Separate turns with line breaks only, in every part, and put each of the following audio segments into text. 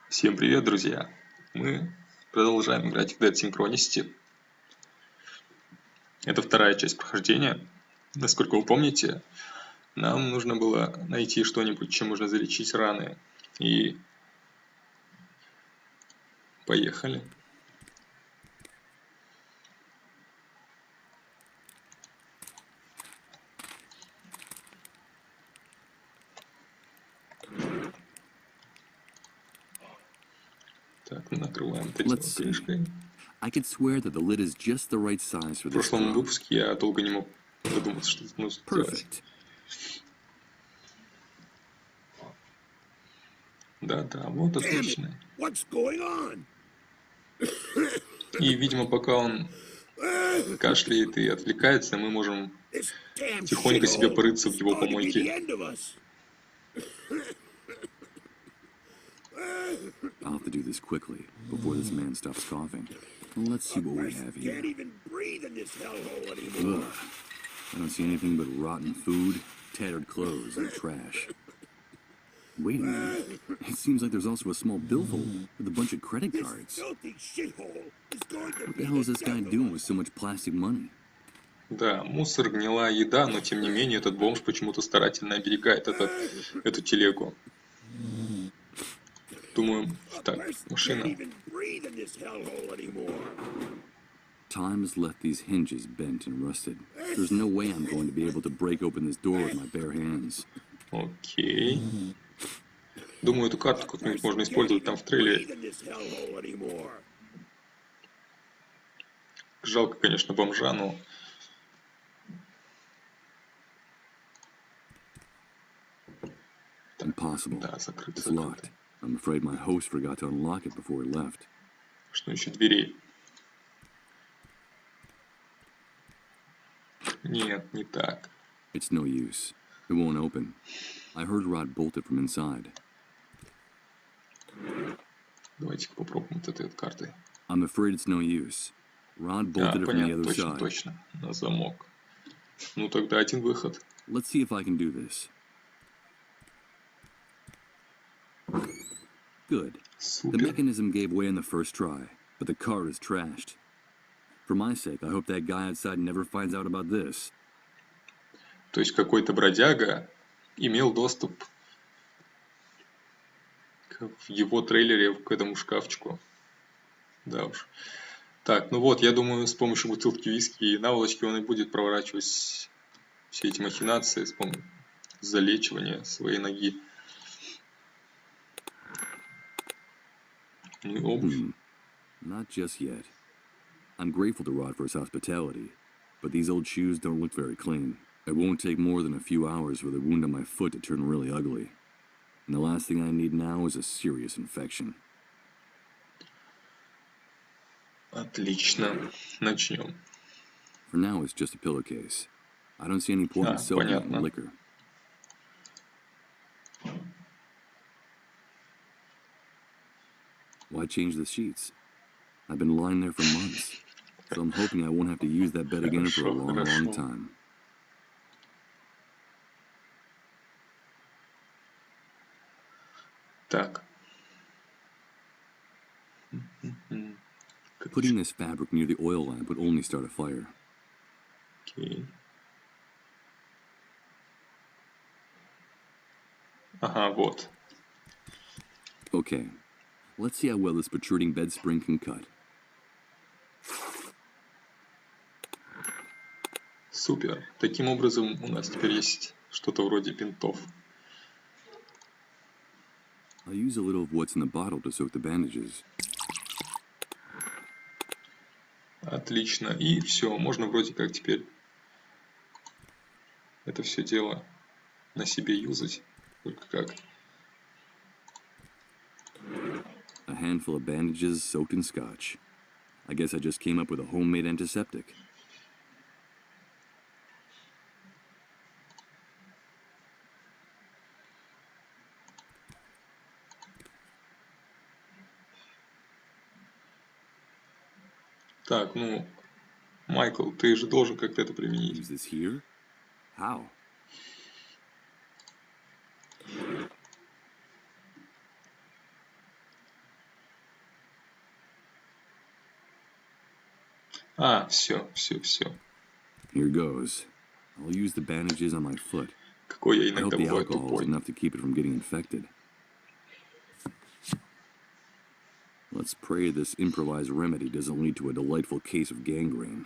Всем привет, друзья! Мы продолжаем играть в Synchronicity. Это вторая часть прохождения. Насколько вы помните, нам нужно было найти что-нибудь, чем можно залечить раны. И поехали. Так, накрываем вот этим крышкой. В прошлом выпуске я долго не мог додуматься, что это нужно сделать. Да, вот отлично. И, видимо, пока он кашляет и отвлекается, мы можем тихонько себе порыться в его помойке.
I'll have to do this quickly before this man stops coughing. Let's see what we have here. Ugh. I don't see anything but rotten food, tattered clothes, and trash. Wait a minute. It seems like there's also a small billfold with a bunch of credit cards. What the hell is this guy doing with so much plastic money?
Да, мусор, гнилая еда, но тем не менее этот бомж почему-то старательно оберегает эту телегу. Думаю, так, машина.
Time has left these hinges bent and rusted. There's no way I'm going to be able to break open this door with my bare hands.
Окей. Думаю, эту карту как-нибудь можно использовать там в трейлере. Жалко, конечно, бомжа, но...
Impossible.
Да, закрыто.
It's locked. I'm afraid my host forgot to unlock it before he left.
Что еще дверей? Нет, не так.
It's no use. It won't open. I heard Rod bolt it from inside.
Давайте-ка попробуем вот этой вот картой.
I'm afraid it's no use. Rod bolted it from the other side.
Точно. На замок. Ну тогда один выход.
Let's see if I can do this. Good.
Супер.
The mechanism gave way on the first try, but the card is trashed. For my sake, I hope that guy outside never finds out about this.
То есть какой-то бродяга имел доступ в его трейлере к этому шкафчику. Да уж. Так, ну вот, я думаю, с помощью бутылки виски и наволочки он и будет проворачивать все эти махинации с помощью залечивания своей ноги. Ну и обувь.
Not just yet. I'm grateful to Rod for his hospitality, but these old shoes don't look very clean. It won't take more than a few hours for the wound on my foot to turn really ugly. And the last thing I need now is a serious infection.
Отлично. Начнем.
For now, it's just a pillowcase. I don't see any point in soaking it in liquor. Why change the sheets? I've been lying there for months, so I'm hoping I won't have to use that bed again for a long time.
Так.
Putting this fabric near the oil lamp would only start a fire.
Окей. Ага, вот.
Okay, let's see how well this protruding bed spring can cut.
Супер. Таким образом, у нас теперь есть что-то вроде бинтов.
I'll use a little of what's in the bottle to soak the bandages.
Отлично. И все, можно вроде как теперь это все дело на себе юзать. Только как.
A handful of bandages soaked in scotch. I guess I just came up with a homemade antiseptic.
Так, ну, Майкл, ты же должен как-то это применить.
Use this here? How?
А, все, все, все.
Here goes. I'll use the bandages on my foot.
Какой я
I hope
иногда
the
бываю
alcohol is
тупой.
enough to keep it from getting infected. Let's pray this improvised remedy doesn't lead to a delightful case of gangrene.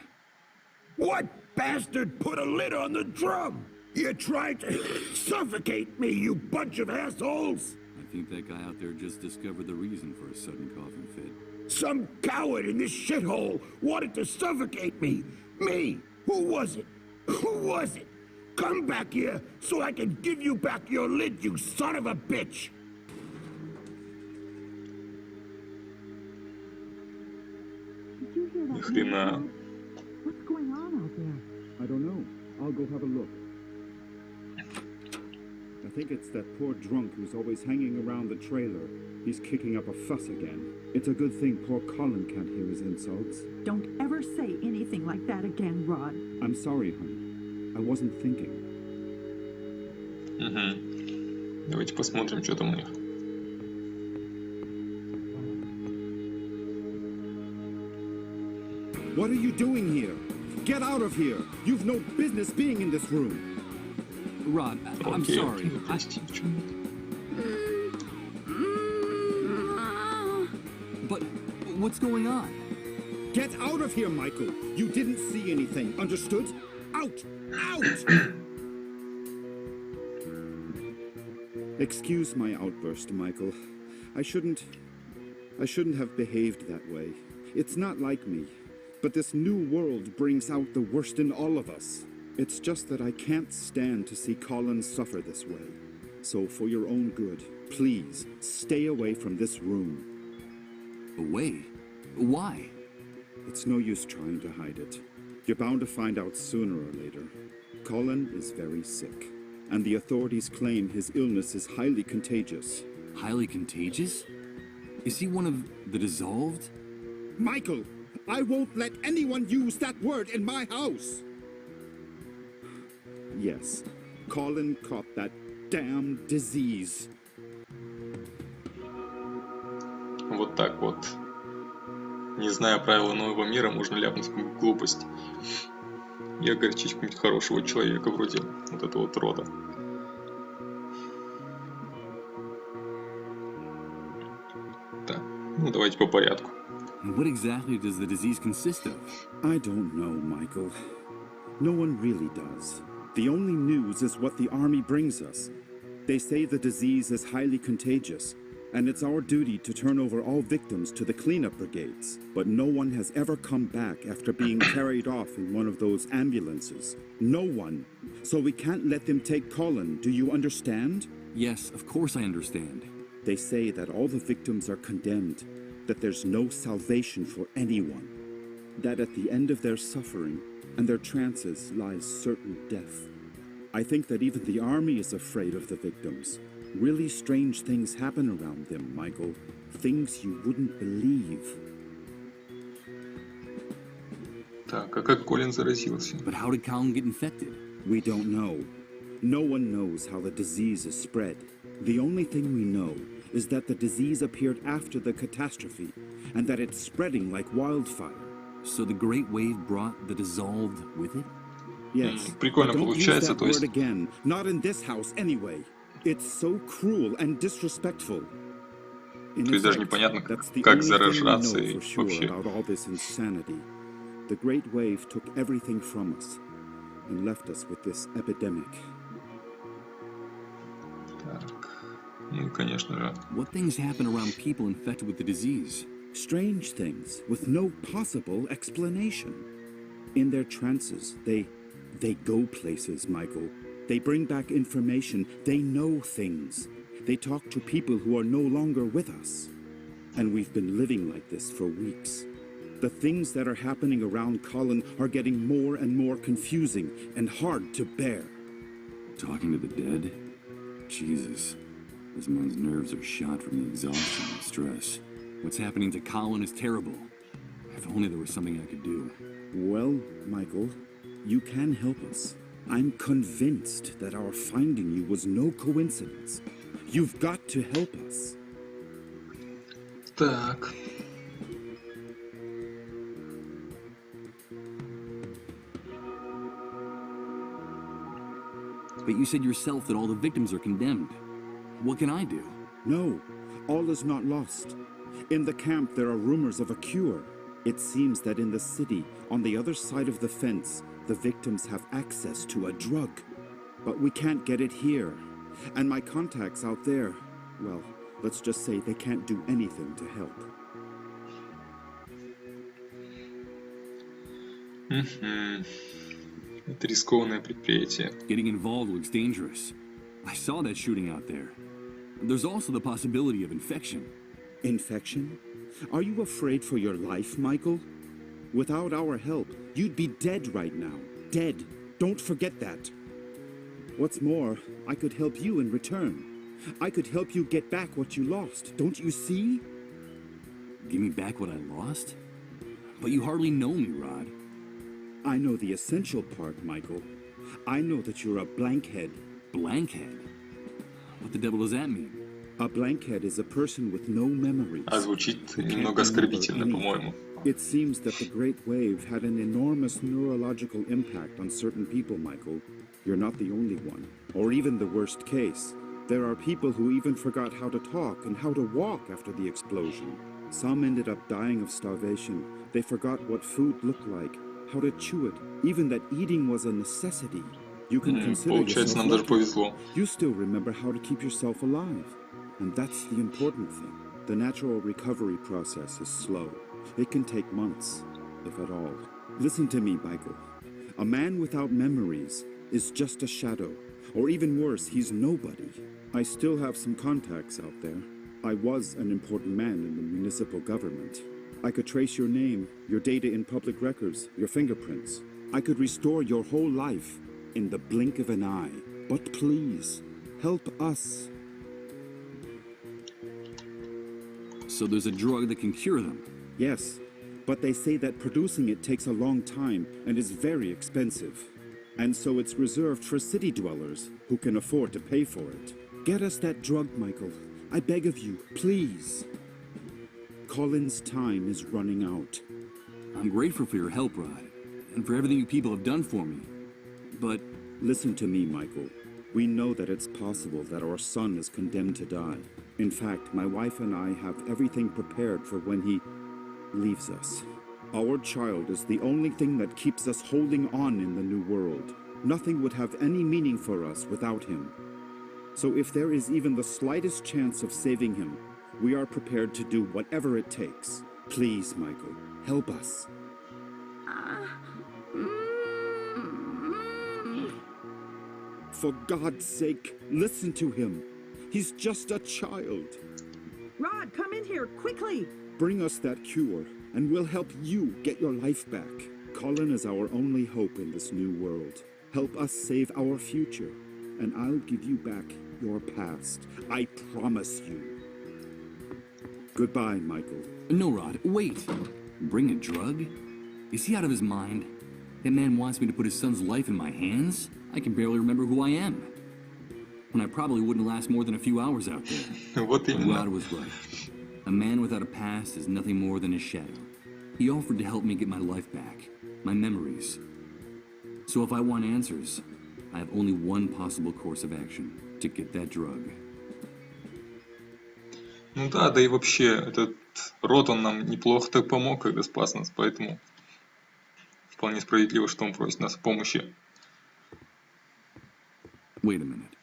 What bastard put a lid on the drum? You tried to suffocate me, you bunch of assholes!
I think that guy out there just discovered the reason for a sudden coughing fit.
Some coward in this shithole wanted to suffocate me! Me! Who was it? Who was it? Come back here so I can give you back your lid, you son of a bitch!
Ни хрена.
What's going on out there?
I don't know. I'll go have a look. I think it's that poor drunk who's always hanging around the trailer. He's kicking up a fuss again. It's a good thing poor Colin can't hear his insults.
Don't ever say anything like that again, Rod.
I'm sorry, honey. I wasn't thinking.
Угу. Давайте посмотрим, что там у них.
What are you doing here? Get out of here! You've no business being in this room.
Rod, I'm
Окей,
sorry.
окей, прости, в чем?
But what's going on?
Get out of here, Michael! You didn't see anything, understood? Out! Out! Excuse my outburst, Michael. I shouldn't have behaved that way. It's not like me. But this new world brings out the worst in all of us. It's just that I can't stand to see Colin suffer this way. So for your own good, please, stay away from this room.
Away? Why?
It's no use trying to hide it. You're bound to find out sooner or later. Colin is very sick, and the authorities claim his illness is highly contagious.
Highly contagious? Is he one of the dissolved?
Michael! I won't let anyone use that word in my house! Yes, Colin caught that damn disease.
Вот так вот. Не зная правила нового мира, можно ляпнуть какую-нибудь глупость. И огорчить какого-нибудь хорошего человека, вроде вот этого вот рода. Так, ну давайте по порядку.
What exactly does the disease consist of?
I don't know, Michael. No one really does. The only news is what the army brings us. They say the disease is highly contagious, and it's our duty to turn over all victims to the cleanup brigades. But no one has ever come back after being carried off in one of those ambulances. No one. So we can't let them take Colin. Do you understand?
Yes, of course I understand.
They say that all the victims are condemned, that there's no salvation for anyone, that at the end of their suffering and their trances lies certain death. I think that even the army is afraid of the victims. Really strange things happen around them, Michael. Things you wouldn't believe.
Так, а как Колин заразился?
But how did Colin get infected?
We don't know. No one knows how the disease is spread. The only thing we know is that the disease appeared after the catastrophe, and that it's spreading like wildfire.
So the Great Wave brought the dissolved with it?
Yes.
Прикольно
Don't use
получается,
that
то есть...
word again. Not in this house, anyway. It's so cruel and disrespectful. In
То есть даже
effect,
непонятно,
that's the
как
only thing we
заражаться
know
и
for sure
вообще.
about all this insanity. The Great Wave took everything from us and left us with this epidemic.
Так, ну и конечно же...
What things happen around people infected with the disease?
Strange things with no possible explanation. In their trances, they go places, Michael. They bring back information. They know things. They talk to people who are no longer with us. And we've been living like this for weeks. The things that are happening around Colin are getting more and more confusing and hard to bear.
Talking to the dead? Jesus. This man's nerves are shot from the exhaustion and stress. What's happening to Colin is terrible. If only there was something I could do.
Well, Michael, you can help us. I'm convinced that our finding you was no coincidence. You've got to help us.
Так.
But you said yourself that all the victims are condemned. What can I do?
No, all is not lost. In the camp, there are rumors of a cure. It seems that in the city, on the other side of the fence, the victims have access to a drug. But we can't get it here. And my contacts out there, well, let's just say they can't do anything to help.
Это рискованное предприятие.
Getting involved looks dangerous. I saw that shooting out there. There's also the possibility of infection.
Infection? Are you afraid for your life, Michael? Without our help, you'd be dead right now. Dead. Don't forget that. What's more, I could help you in return. I could help you get back what you lost. Don't you see?
Give me back what I lost? But you hardly know me, Rod.
I know the essential part, Michael. I know that you're a blankhead.
Blankhead? What the devil does that mean?
A blankhead is a person with no memories.
А звучит немного оскорбительно, по-моему.
It seems that the Great Wave had an enormous neurological impact on certain people, Michael. You're not the only one, or even the worst case. There are people who even forgot how to talk and how to walk after the explosion. Some ended up dying of starvation. They forgot what food looked like, how to chew it, even that eating was a necessity. You can consider
Получается, нам
yourself
даже
lucky.
повезло.
You still remember how to keep yourself alive. And that's the important thing. The natural recovery process is slow. It can take months, if at all. Listen to me, Michael. A man without memories is just a shadow. Or even worse, he's nobody. I still have some contacts out there. I was an important man in the municipal government. I could trace your name, your data in public records, your fingerprints. I could restore your whole life in the blink of an eye. But please, help us.
So there's a drug that can cure them.
Yes, but they say that producing it takes a long time and is very expensive. And so it's reserved for city dwellers who can afford to pay for it. Get us that drug, Michael. I beg of you, please. Colin's time is running out.
I'm grateful for your help, Rod, and for everything you people have done for me. But
Listen to me, Michael. We know that it's possible that our son is condemned to die. In fact, my wife and I have everything prepared for when he leaves us. Our child is the only thing that keeps us holding on in the new world. Nothing would have any meaning for us without him. So if there is even the slightest chance of saving him, we are prepared to do whatever it takes. Please, Michael, help us. For God's sake, listen to him. He's just a child.
Rod, come in here, quickly!
Bring us that cure, and we'll help you get your life back. Colin is our only hope in this new world. Help us save our future, and I'll give you back your past. I promise you. Goodbye, Michael.
no, Rod, wait. Bring a drug? Is he out of his mind? That man wants me to put his son's life in my hands? I can barely remember who I am. And I probably wouldn't last more than a few hours out there.
Вот
Rod
именно.
was right. A man without a past is nothing more than a shadow. He offered to help me get my life back, my memories. So if I want answers, I have only one possible course of action: to get that drug.
Ну да, да и вообще, этот Рот, он нам неплохо так помог, когда спас нас, поэтому вполне справедливо, что он просит нас о помощи.
Wait a minute.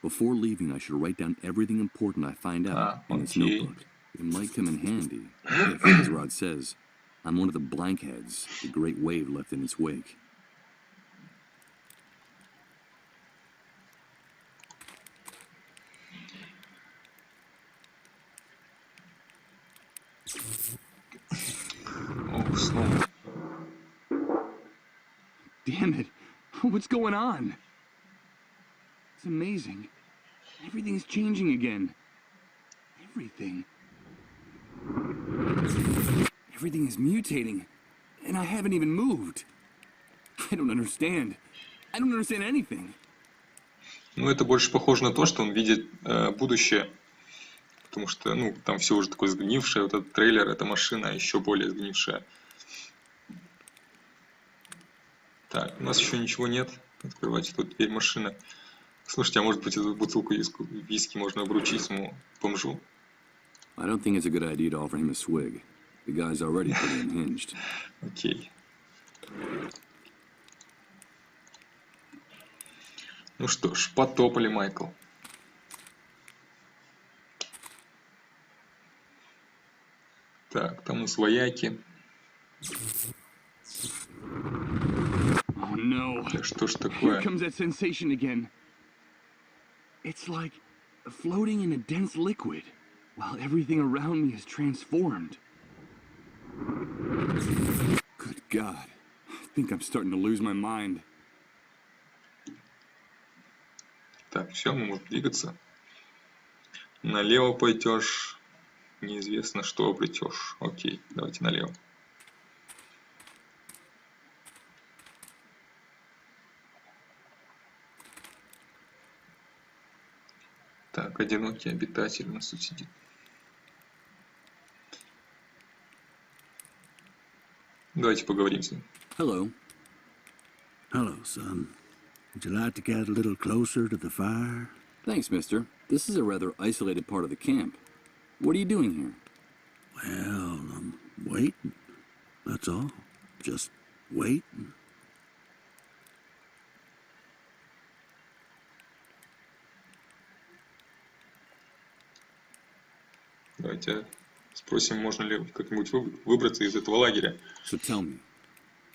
Before leaving, I should write down everything important I find out in this
okay.
notebook. It might come in handy if, as Rod says, I'm one of the blankheads the Great Wave left in its wake.
О, снова.
Damn it. What's going on? It's amazing. Everything's changing again. Everything. Everything is mutating. And I haven't even moved. I don't understand. I don't understand anything.
Ну, это больше похоже на то, что он видит будущее. Потому что, ну, там все уже такое сгнившее. Вот этот трейлер, эта машина еще более сгнившая. Так, у нас еще ничего нет. Открывайте тут дверь машины. Слушайте, а может быть эту бутылку виски можно вручить ему бомжу?
I don't think it's a good idea to offer him a swig. The guy's already pretty unhinged.
Окей. Ну что ж, потопали, Майкл. Так, там у нас вояки.
Oh no.
Да что ж
Here
такое?
comes that sensation again. It's like floating in a dense liquid, while everything around me is transformed.
Good God. I think I'm starting to lose my mind.
Так, все, мы можем двигаться. Налево пойдешь, неизвестно что обретешь. Окей, давайте налево. Так, одинокий обитатель у нас тут сидит. Давайте поговорим с ним.
Hello.
Hello, son. Would you like to get a little closer to the fire?
Thanks, mister. This is a rather isolated part of the camp. What are you doing here?
Well, I'm waiting. That's all. Just waiting.
Давайте спросим, можно ли как-нибудь выбраться из этого лагеря.
So tell me,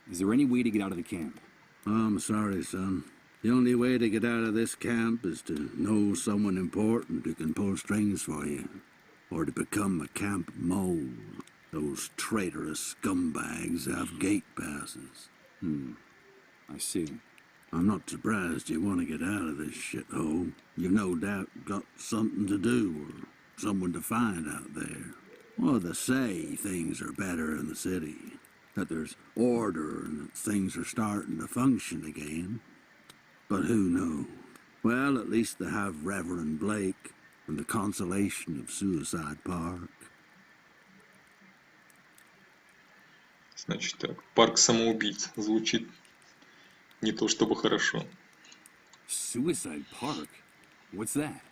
is there any way to get out of the camp?
I'm sorry, son. The only way to get out of this camp is to know someone important who can pull strings for you. Or to become a camp mole. Those traitorous scumbags have gate passes.
I see.
I'm not surprised you want to get out of this shithole. You've no doubt got something to do or someone to find out there. Well, they say things are better in the city. That there's order and that things are starting to function again. But who knows? Well, at least they have Reverend Blake and the consolation of Suicide Park.
Значит так, парк самоубийц. Звучит не то чтобы хорошо.
Suicide Park? What's that?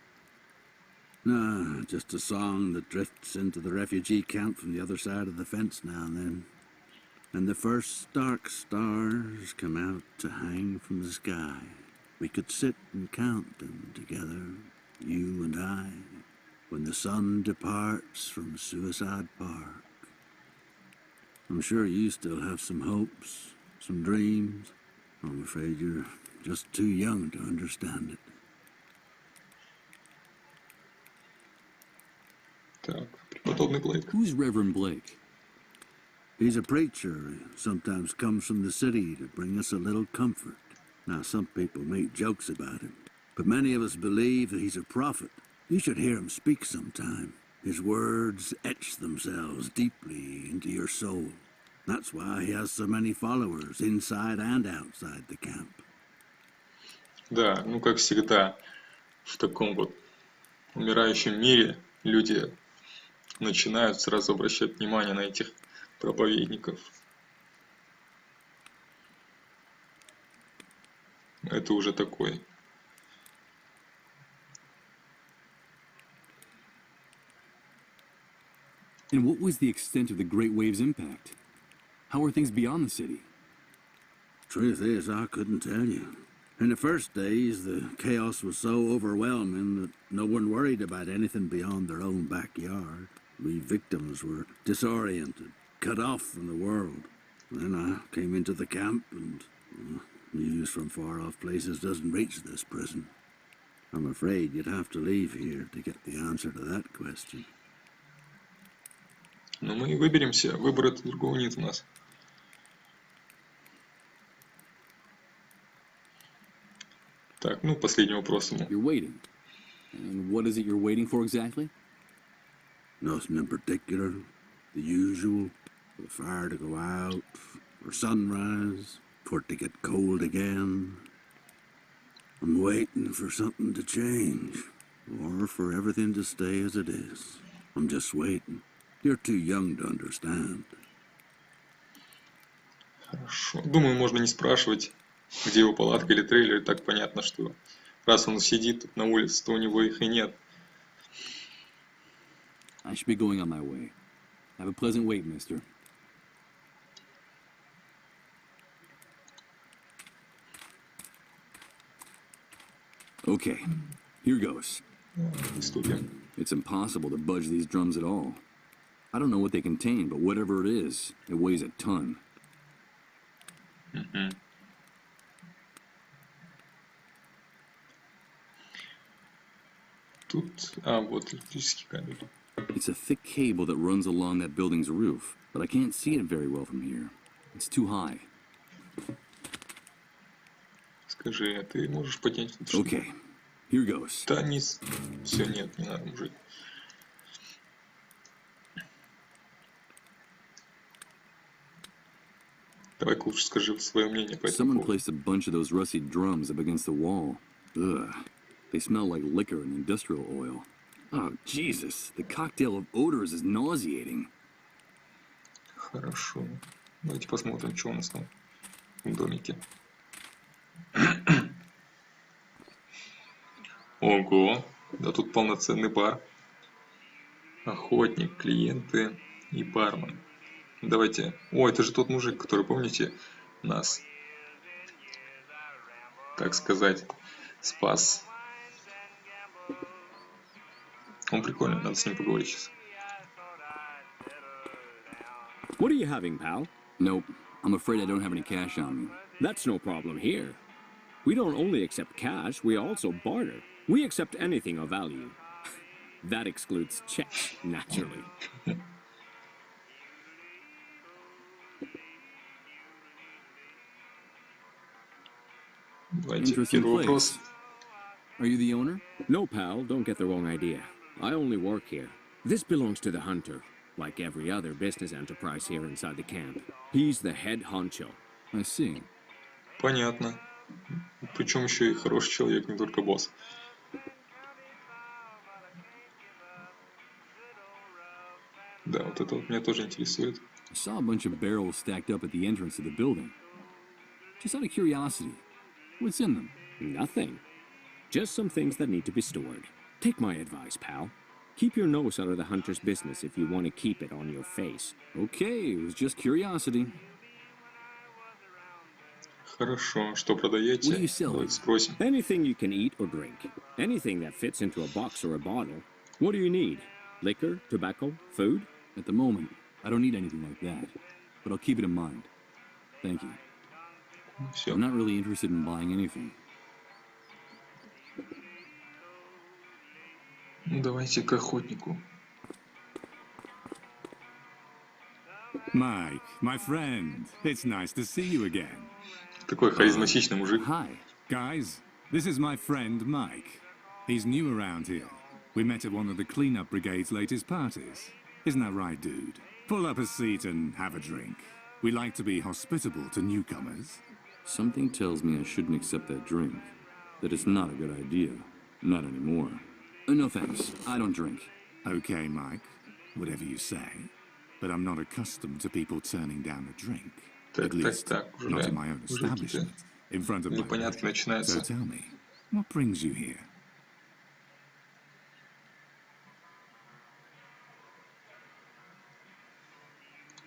Nah, just a song that drifts into the refugee camp from the other side of the fence now and then. And the first dark stars come out to hang from the sky. We could sit and count them together, you and I, when the sun departs from Suicide Park. I'm sure you still have some hopes, some dreams. I'm afraid you're just too young to understand it.
Так, преподобный Блейк.
Who's Reverend Blake?
He's a preacher who sometimes comes from the city to bring us a little comfort. Now, some people make jokes about him, but many of us believe that he's a prophet. You should hear him speak sometime. His words etch themselves deeply into your soul. That's why he has so many followers inside and outside the camp.
Да, ну как всегда, в таком вот умирающем мире люди начинают сразу обращать внимание на этих проповедников. Это уже такой.
And what was the extent of the Great Wave's impact? How are things beyond the city?
Truth is, I couldn't tell you. In the first days, the chaos was so overwhelming that no one worried about anything beyond their own backyard. We victims were disoriented, cut off from the world. Then I came into the camp and news from far-off places doesn't reach this prison. I'm afraid you'd have to leave here to get the answer to that question.
Но мы выберемся, выбора-то другого нет у нас. Так, ну последний вопрос ему.
You're waiting. And what is it you're waiting for exactly?
Nothing in particular. The usual. For the fire to go out, for sunrise, for it to get cold again. I'm waiting for something to change, or for everything to stay as it is. I'm just waiting. You're too young to understand.
Хорошо. Думаю, можно не спрашивать, где его палатка или трейлер. И так понятно, что Раз он сидит тут на улице, то у него их и нет.
I should be going on my way. Have a pleasant wait, mister. Okay, here goes.
Приступим.
It's impossible to budge these drums at all. I don't know what they contain, but whatever it is, it weighs a ton.
Тут, вот электрический кабель.
It's a thick cable that runs along that building's roof, but I can't see it very well from here. It's too high.
Скажи, а ты можешь поднять?
Okay, here goes.
Да, низ. Все, нет, не надо, мужик. Давай-ка лучше скажи свое мнение по этому
Someone
поводу.
placed a bunch of those rusty drums up against the wall. Ugh. They smell like liquor and industrial oil. Oh, Jesus. The cocktail of odors is nauseating.
Хорошо. Давайте посмотрим, что у нас там в домике. Ого, да тут полноценный бар. Охотник, клиенты и бармен. Давайте. О, это же тот мужик, который, помните, нас, так сказать, спас. Он прикольный, надо с ним поговорить сейчас.
What are you having, pal?
Nope. I'm afraid I don't have any cash on me.
That's no problem here. We don't only accept cash, we also barter. We accept anything of value. That excludes checks, naturally.
Давайте
Interesting
первый вопрос.
place. Are you the owner?
No, pal, don't get the wrong idea. I only work here. This belongs to the hunter, like every other business enterprise here inside the camp. He's the head honcho.
I see.
Понятно. Причем еще и хороший человек, не только босс. Да, вот это вот меня тоже интересует.
I saw a bunch of barrels stacked up at the entrance of the building. Just out of curiosity, what's in them?
Nothing. Just some things that need to be stored. Take my advice, pal. Keep your nose out of the hunter's business if you want to keep it on your face.
Okay, it was just curiosity.
Хорошо, что
What are
продаете?
you selling?
Давайте спросим.
Anything you can eat or drink. Anything that fits into a box or a bottle. What do you need? Liquor, tobacco, food?
At the moment, I don't need anything like that, but I'll keep it in mind. Thank you.
Все.
I'm not really interested in buying anything.
Ну, давайте к охотнику.
Mike, my friend, it's nice to see you again.
Такой харизматичный мужик.
Hi.
Guys, this is my friend Mike. He's new around here. We met at one of the cleanup brigade's latest parties. Isn't that right, dude? Pull up a seat and have a drink. We like to be hospitable to newcomers.
Something tells me I shouldn't accept that drink. That it's not a good idea. Not anymore. No thanks. I don't drink.
Okay, Mike, whatever you say. But I'm not accustomed to people turning down a drink.
Так,
At
так,
least,
так,
not in my
уже
own
какие-то
establishment. In front of my
непонятки
wife. So
начинаются.
tell me, what brings you here?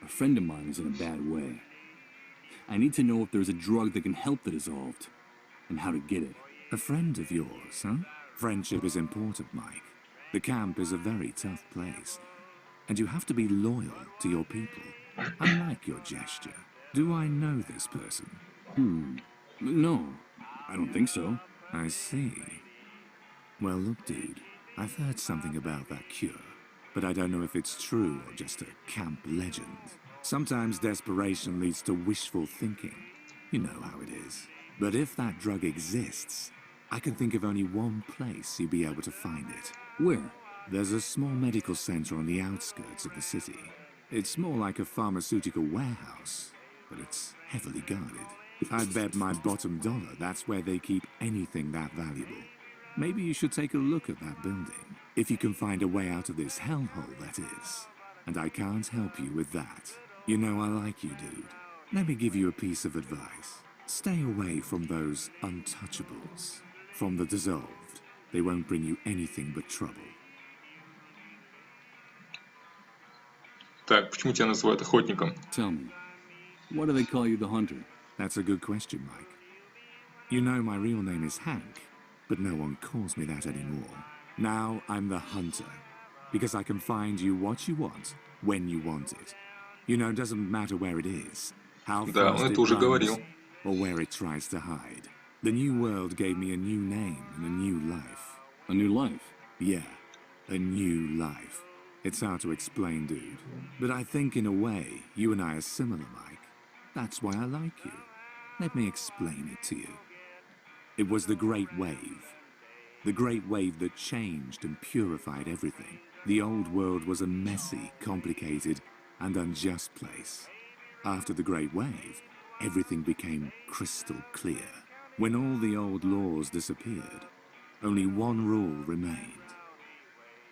A friend of mine is in a bad way. I need to know if there's a drug that can help the dissolved, and how to get it.
A friend of yours, huh? Friendship is important, Mike. The camp is a very tough place, and you have to be loyal to your people. I like your gesture. Do I know this person?
No, I don't think so.
I see. Well, look, dude, I've heard something about that cure, but I don't know if it's true or just a camp legend. Sometimes desperation leads to wishful thinking. You know how it is. But if that drug exists, I can think of only one place you'd be able to find it.
Where?
There's a small medical center on the outskirts of the city. It's more like a pharmaceutical warehouse, but it's heavily guarded. I'd bet my bottom dollar that's where they keep anything that valuable. Maybe you should take a look at that building, if you can find a way out of this hellhole, that is. And I can't help you with that. You know I like you, dude. Let me give you a piece of advice. Stay away from those untouchables. from the dissolved. They won't bring you anything but trouble.
Так, почему тебя называют охотником?
Tell me, why do they call you the hunter?
That's a good question, Mike. You know my real name is Hank, but no one calls me that anymore. Now I'm the hunter, because I can find you what you want, when you want it. You know, it doesn't matter where it is, how
Да,
fast
он
it
это уже
runs,
говорил.
or where it tries to hide. The new world gave me a new name and a new life.
A new life?
Yeah, a new life. It's hard to explain, dude. But I think in a way, you and I are similar, Mike. That's why I like you. Let me explain it to you. It was the Great Wave. The Great Wave that changed and purified everything. The old world was a messy, complicated, and unjust place. After the Great Wave, everything became crystal clear. When all the old laws disappeared, only one rule remained.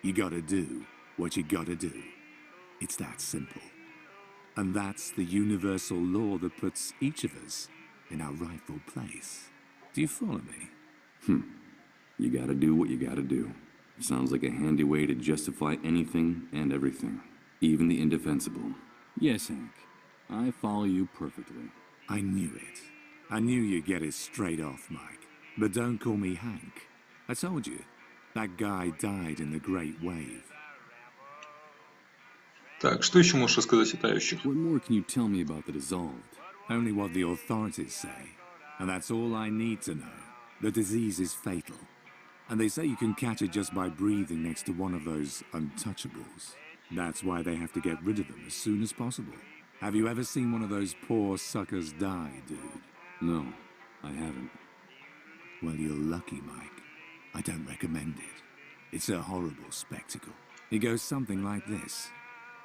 You gotta do what you gotta do. It's that simple. And that's the universal law that puts each of us in our rightful place. Do you follow me?
You gotta do what you gotta do. Sounds like a handy way to justify anything and everything, even the indefensible. Yes, Hank. I follow you perfectly.
I knew it. I knew you'd get it straight off, Mike. But don't call me Hank. I told you, that guy died in the Great Wave.
Так, что еще можешь рассказать о тающих?
What more can you tell me about the dissolved?
Only what the authorities say. And that's all I need to know. The disease is fatal. And they say you can catch it just by breathing next to one of those untouchables. That's why they have to get rid of them as soon as possible. Have you ever seen one of those poor suckers die, dude?
No, I haven't.
Well, you're lucky, Mike. I don't recommend it. It's a horrible spectacle. It goes something like this.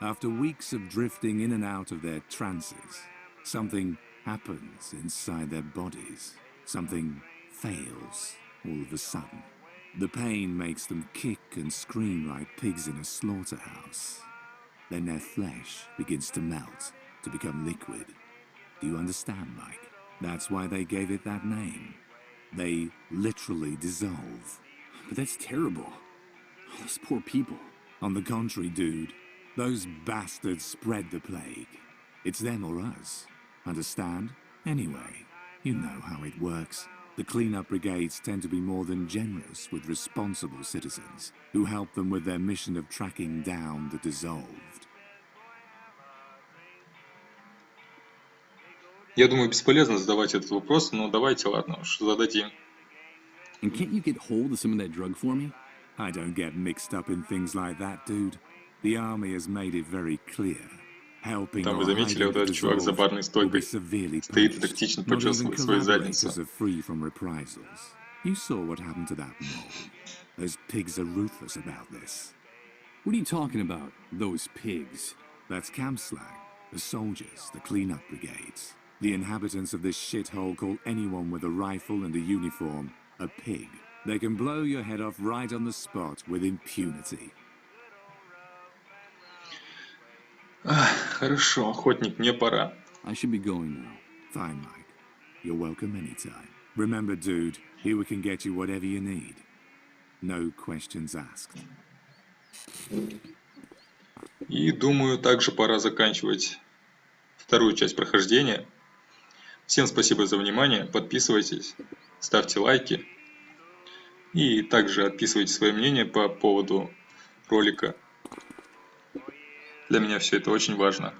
After weeks of drifting in and out of their trances, something happens inside their bodies. Something fails all of a sudden. The pain makes them kick and scream like pigs in a slaughterhouse. Then their flesh begins to melt, to become liquid. Do you understand, Mike? That's why they gave it that name. They literally dissolve.
But that's terrible. Those poor people.
On the contrary, dude, those bastards spread the plague. It's them or us. Understand? Anyway, you know how it works. The cleanup brigades tend to be more than generous with responsible citizens who help them with their mission of tracking down the dissolved.
Я думаю, бесполезно задавать этот вопрос, но давайте, ладно уж, зададим.
And can't you get hold of some of that drug for me?
I don't get mixed up in things like that, dude. The army has made it very clear. Helping
Там
or
вы заметили,
hiding
вот
the
этот чувак за
dissolved
барной
will be
стойкой
severely
стоит и
punished.
тактично
Not even
почесывает свою
collaborators
задницу.
are free from reprisals. You saw what happened to that mole. Those pigs are ruthless about this.
What are you talking about, those pigs?
That's camp slang. The soldiers, the cleanup brigades. The inhabitants of this shithole call anyone with a rifle and a uniform a pig. They can blow your head off right on the spot with impunity.
Хорошо, охотник, мне пора.
I should be going now.
Fine, Mike. You're welcome anytime. Remember, dude, here we can get you whatever you need. No questions asked.
И думаю, также пора заканчивать вторую часть прохождения. Всем спасибо за внимание, подписывайтесь, ставьте лайки. И также отписывайте свое мнение по поводу ролика. Для меня все это очень важно.